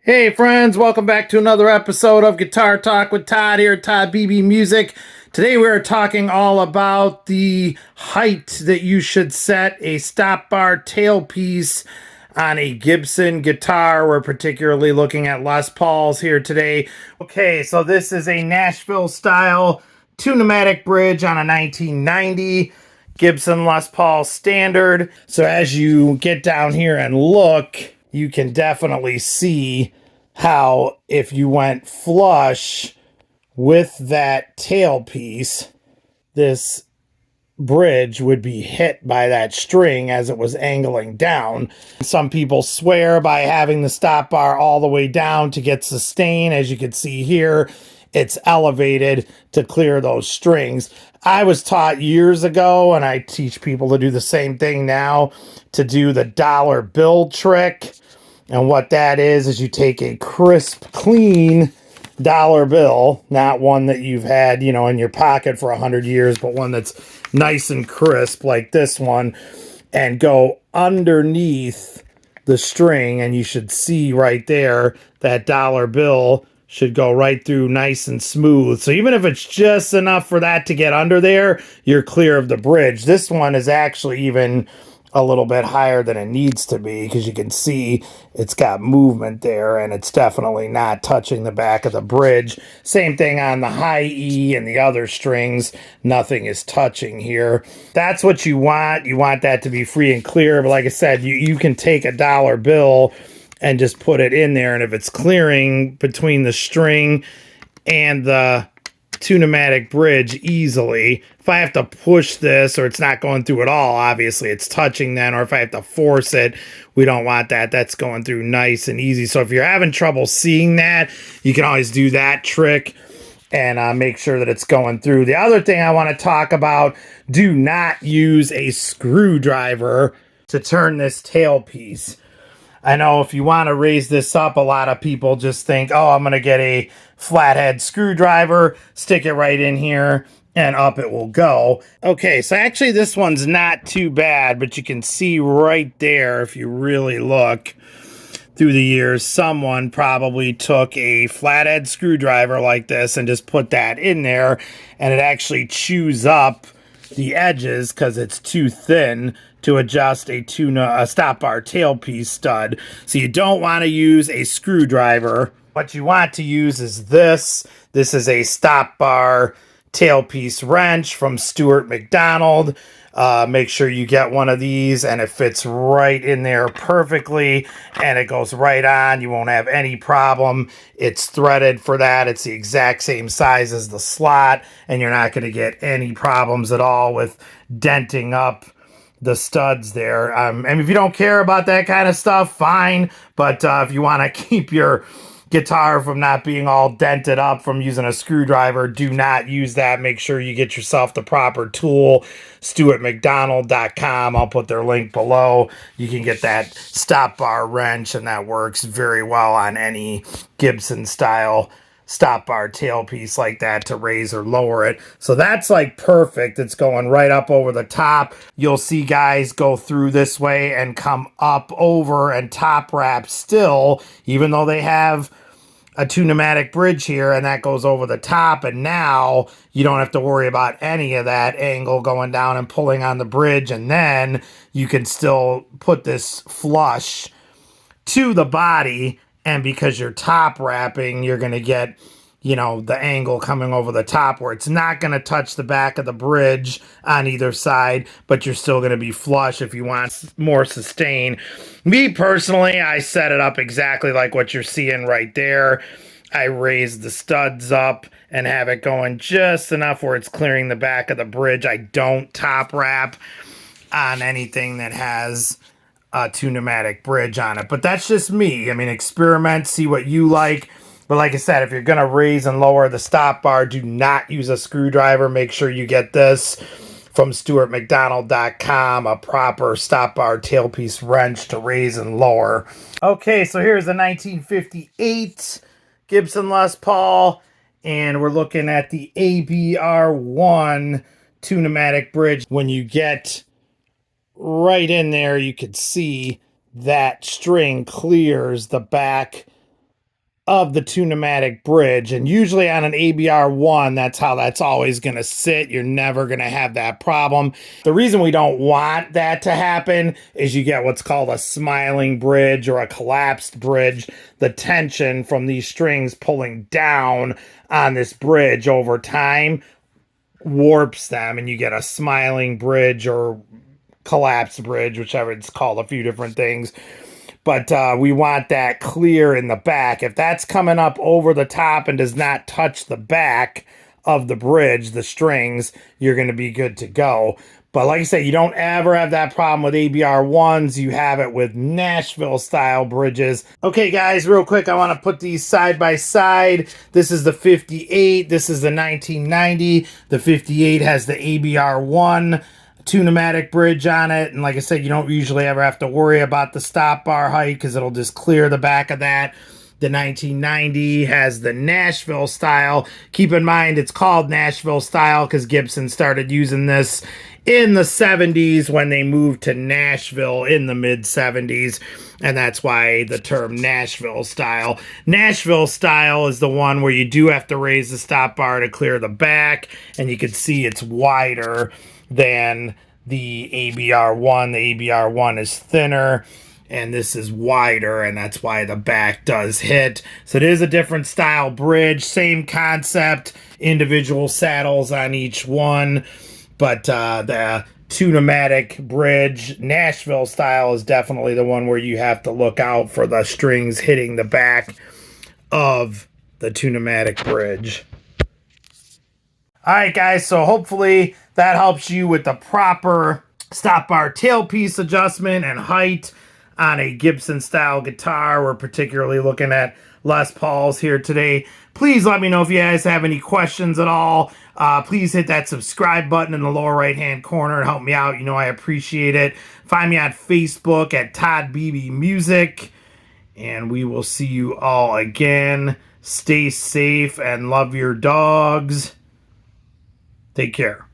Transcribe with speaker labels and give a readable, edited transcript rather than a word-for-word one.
Speaker 1: Hey friends, welcome back to another episode of Guitar Talk with Todd here at Todd Beebe Music. Today we are talking all about the height that you should set a stop bar tailpiece on a Gibson guitar. We're particularly looking at Les Pauls here today. Okay, so this is a Nashville style two-pneumatic bridge on a 1990 Gibson Les Paul standard. So as you get down here and look, you can definitely see how if you went flush with that tailpiece, this bridge would be hit by that string as it was angling down. Some people swear by having the stop bar all the way down to get sustain. As you can see here, it's elevated to clear those strings. I was taught years ago, and I teach people to do the same thing now, to do the dollar bill trick. And what that is you take a crisp, clean dollar bill, not one that you've had, in your pocket for 100 years, but one that's nice and crisp like this one, and go underneath the string, and you should see right there that dollar bill should go right through nice and smooth. So even if it's just enough for that to get under there, you're clear of the bridge. This one is actually even a little bit higher than it needs to be, because you can see it's got movement there, and it's definitely not touching the back of the bridge. Same thing on the high E and the other strings. Nothing is touching here. That's what you want. You want that to be free and clear. But like I said, you can take a dollar bill and just put it in there, and if it's clearing between the string and the two-pneumatic bridge easily. If I have to push this, or it's not going through at all, obviously it's touching then, or if I have to force it, we don't want that. That's going through nice and easy. So if you're having trouble seeing that, you can always do that trick and make sure that it's going through. The other thing I want to talk about, do not use a screwdriver to turn this tailpiece. I know if you want to raise this up, a lot of people just think, oh, I'm going to get a flathead screwdriver, stick it right in here, and up it will go. Okay, so actually this one's not too bad, but you can see right there, if you really look through the years, someone probably took a flathead screwdriver like this and just put that in there, and it actually chews up the edges because it's too thin to adjust a stop bar tailpiece stud. So you don't want to use a screwdriver. What you want to use is this. This is a stop bar tailpiece wrench from Stuart McDonald. Make sure you get one of these, and it fits right in there perfectly, and it goes right on. You won't have any problem. It's threaded for that. It's the exact same size as the slot, and you're not going to get any problems at all with denting up the studs there. And if you don't care about that kind of stuff, fine. But if you want to keep your guitar from not being all dented up from using a screwdriver, do not use that. Make sure you get yourself the proper tool. StuartMcDonald.com. I'll put their link below. You can get that stop bar wrench, and that works very well on any Gibson style stop bar tailpiece like that to raise or lower it. So that's like perfect. It's going right up over the top. You'll see guys go through this way and come up over and top wrap still, even though they have a two-pneumatic bridge here, and that goes over the top, and now you don't have to worry about any of that angle going down and pulling on the bridge, and then you can still put this flush to the body. And because you're top wrapping, you're going to get, the angle coming over the top where it's not going to touch the back of the bridge on either side, but you're still going to be flush if you want more sustain. Me personally, I set it up exactly like what you're seeing right there. I raise the studs up and have it going just enough where it's clearing the back of the bridge. I don't top wrap on anything that has a two-pneumatic bridge on it, but that's just me. I mean, experiment, see what you like. But like I said, if you're going to raise and lower the stop bar, do not use a screwdriver. Make sure you get this from StuartMcDonald.com, a proper stop bar tailpiece wrench to raise and lower. Okay, so here's the 1958 Gibson Les Paul, and we're looking at the ABR1 two-pneumatic bridge. When you get right in there, you could see that string clears the back of the tune-o-matic bridge. And usually on an ABR1, that's how that's always going to sit. You're never going to have that problem. The reason we don't want that to happen is you get what's called a smiling bridge or a collapsed bridge. The tension from these strings pulling down on this bridge over time warps them, and you get a smiling bridge or collapsed bridge, whichever it's called, a few different things. But we want that clear in the back. If that's coming up over the top and does not touch the back of the bridge, the strings, you're going to be good to go. But like I said, you don't ever have that problem with ABR1s. You have it with Nashville style bridges. Okay, guys, real quick, I want to put these side by side. This is the 58. This is the 1990. The 58 has the ABR1 tune-o-matic bridge on it, and like I said, you don't usually ever have to worry about the stop bar height because it'll just clear the back of that. The 1990 has the Nashville style. Keep in mind it's called Nashville style because Gibson started using this in the 70s when they moved to Nashville in the mid 70s, and that's why the term Nashville style. Nashville style is the one where you do have to raise the stop bar to clear the back, and you can see it's wider than the ABR1. The ABR1 is thinner and this is wider, and that's why the back does hit. So it is a different style bridge, same concept, individual saddles on each one, but the tune-o-matic bridge Nashville style is definitely the one where you have to look out for the strings hitting the back of the tune-o-matic bridge. All right, guys, so hopefully that helps you with the proper stop bar tailpiece adjustment and height on a Gibson style guitar. We're particularly looking at Les Pauls here today. Please let me know if you guys have any questions at all. Please hit that subscribe button in the lower right hand corner and help me out. You know I appreciate it. Find me on Facebook at Todd Beebe Music, and we will see you all again. Stay safe and love your dogs. Take care.